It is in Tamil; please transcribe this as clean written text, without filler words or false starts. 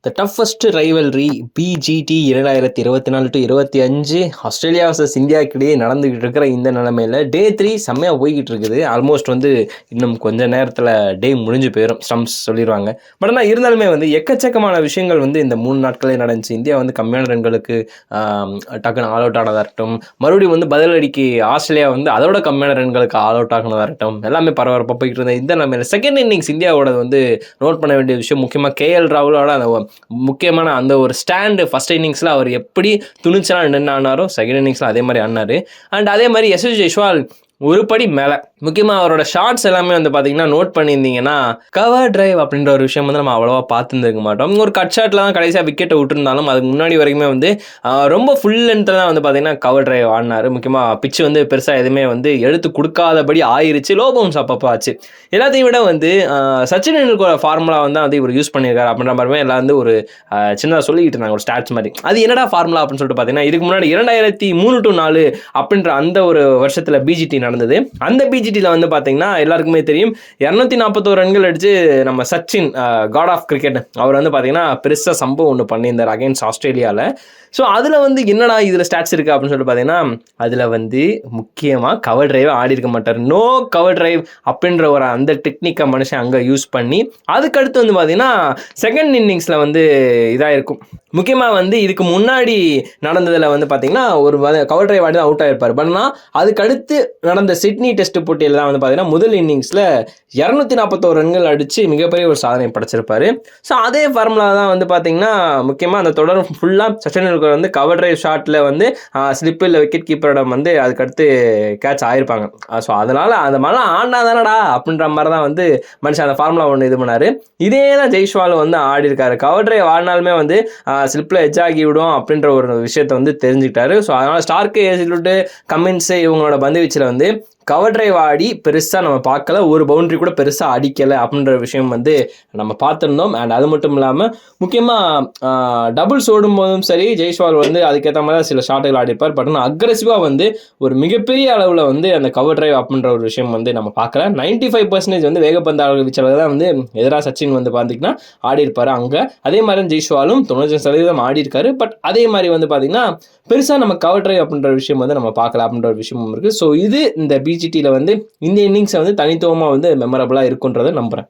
The toughest rivalry PGT 2024-25 Australia versus இந்தியாவுக்கு இடையே நடந்துகிட்டு இருக்கிற இந்த நிலைமையில டே 3 செம்மையா போய்கிட்டு இருக்குது. ஆல்மோஸ்ட் இன்னும் கொஞ்ச நேரத்தில் டே முடிஞ்சு போயிடும், ஸ்டம்ப்ஸ் சொல்லிடுவாங்க. பட் ஆனால் இருந்தாலுமே எக்கச்சக்கமான விஷயங்கள் இந்த 3 நாட்களே நடந்துச்சு. இந்தியா கம்மியான ரன்களுக்கு டக்குன்னு ஆல் அவுட் ஆனதாக இருக்கட்டும், மறுபடியும் பதிலடிக்கு ஆஸ்திரேலியா அதோட கம்மியான ரன்களுக்கு ஆல் அவுட் ஆகினதாக இருக்கட்டும், எல்லாமே பரபரப்பாக போய்கிட்டு இருந்த இந்த நிலைமையில செகண்ட் இன்னிங்ஸ் இந்தியாவோட நோட் பண்ண வேண்டிய விஷயம், முக்கியமாக கேஎல் ராகுலோட அந்த முக்கியமான அந்த ஒரு ஸ்டாண்டு ஃபர்ஸ்ட் இன்னிங்ஸில் அவர் எப்படி துணிச்சலாக நின்று ஆனாரோ செகண்ட் இன்னிங்ஸில் அதே மாதிரி ஆனார். அண்ட் அதே மாதிரி யசஸ்வி ஜெய்ஸ்வால் ஒரு படி மேலே, முக்கியமாக அவரோட ஷார்ட்ஸ் எல்லாமே பார்த்தீங்கன்னா நோட் பண்ணியிருந்தீங்கன்னா கவர் டிரைவ் அப்படின்ற ஒரு விஷயம் நம்ம அவ்வளோவா பார்த்துருந்துருக்க மாட்டோம். ஒரு கட் ஷாட்டில் தான் கடைசியாக விக்கெட்டை விட்டுருந்தாலும் அதுக்கு முன்னாடி வரைக்குமே ரொம்ப ஃபுல் லென்த்தில் தான் பார்த்தீங்கன்னா கவர் டிரைவ் ஆடினார். முக்கியமாக பிச்சு பெருசாக எதுவுமே எடுத்து கொடுக்காதபடி ஆயிருச்சு, லோ பவுன்ஸ் அப்பப்போ ஆச்சு. எல்லாத்தையும் விட சச்சின் டெண்டுல்கர் ஃபார்முலா தான் இவர் யூஸ் பண்ணியிருக்காரு அப்படின்ற மாதிரி எல்லாம் ஒரு சின்னதாக சொல்லிக்கிட்டு இருந்தாங்க, ஒரு ஸ்டாட்ஸ் மாதிரி. அது என்னடா ஃபார்முலா அப்படின்னு சொல்லிட்டு பார்த்தீங்கன்னா, இதுக்கு முன்னாடி 2003-4 அப்படின்ற அந்த ஒரு வருஷத்தில் பிஜிடி நடந்தது. அந்த பிஜிடியில் பார்த்தீங்கன்னா எல்லாருக்குமே தெரியும், 241 ரன்கள் அடிச்சு நம்ம சச்சின் காட் ஆஃப் கிரிக்கெட் அவர் பார்த்தீங்கன்னா பெருசாக சம்பவம் ஒன்று பண்ணியிருந்தார் அகைன்ஸ்ட் ஆஸ்திரேலியாவில். ஸோ அதில் என்னடா இதில் ஸ்டாட்ஸ் இருக்குது அப்படின்னு சொல்லிட்டு பார்த்தீங்கன்னா, அதில் முக்கியமாக கவர் டிரைவ் ஆடி இருக்க மாட்டார். நோ கவர் டிரைவ் அப்படின்ற ஒரு அந்த டெக்னிக்கை மனுஷன் அங்கே யூஸ் பண்ணி அதுக்கடுத்து பார்த்தீங்கன்னா செகண்ட் இன்னிங்ஸில் இதாக இருக்கும். முக்கியமாக இதுக்கு முன்னாடி நடந்ததில் பார்த்தீங்கன்னா ஒரு கவர் டிரைவ் ஆடி தான் அவுட் ஆகிருப்பார். பட் ஆனால் அதுக்கடுத்து நடந்த சிட்னி டெஸ்ட் போட்டியில் தான் பார்த்தீங்கன்னா முதல் இன்னிங்ஸில் 241 ரன்கள் அடித்து மிகப்பெரிய ஒரு சாதனை படைச்சிருப்பார். ஸோ அதே ஃபார்முலா தான் பார்த்தீங்கன்னா முக்கியமாக அந்த தொடர் ஃபுல்லாக சச்சின் டெண்டுல்கர் கவர் டிரைவ் ஷாட்டில் ஸ்லிப்பில் விக்கெட் கீப்பரிடம் அதுக்கடுத்து கேட்ச் ஆகிருப்பாங்க. ஸோ அதனால் அந்த மாதிரிலாம் ஆடினா தானடா அப்படின்ற மாதிரி தான் மனுஷன் அந்த ஃபார்முலா ஒன்று இது பண்ணார். இதே தான் ஜெய்ஸ்வால் ஆடி இருக்காரு. கவர் டிரைவ் ஆடினாலுமே ஸ்லிப்பில் எட்ஜ் ஆகி விடும் அப்படின்ற ஒரு விஷயத்தை தெரிஞ்சுக்கிட்டாரு. ஸோ அதனால் ஸ்டார்க்கு ஏசிலுட்டு கமின்ஸு இவங்களோட பந்து வீச்சில் கவர் டிரைவ் ஆடி பெருசாக நம்ம பார்க்கல, ஒரு பவுண்டரி கூட பெருசாக அடிக்கலை அப்படின்ற விஷயம் நம்ம பார்த்துருந்தோம். அண்ட் அது மட்டும் இல்லாமல் முக்கியமாக டபுள்ஸ் ஓடும்போதும் சரி ஜெய்ஸ்வால் அதுக்கேற்ற மாதிரி சில ஷாட்டுகள் ஆடிப்பார். பட் ஆனால் அக்ரெசிவாக ஒரு மிகப்பெரிய அளவில் அந்த கவர் டிரைவ் அப்படின்ற ஒரு விஷயம் நம்ம பார்க்கல. 95% வேகப்பந்து வீச்சாளர் தான் எதிராக சச்சின் பார்த்தீங்கன்னா ஆடி இருப்பார் அங்கே. அதே மாதிரி ஜெய்ஸ்வாலும் 95% ஆடி இருக்காரு. பட் அதே மாதிரி பார்த்தீங்கன்னா பெருசாக நம்ம கவர் டிரைவ் அப்படின்ற விஷயம் நம்ம பார்க்கல அப்படின்ற ஒரு விஷயமும் இருக்குது. ஸோ இது இந்த பிஜிடியில் இந்த இன்னிங்ஸை தனித்துவமாக மெமரபுளாக இருக்குன்றதை நம்புகிறேன்.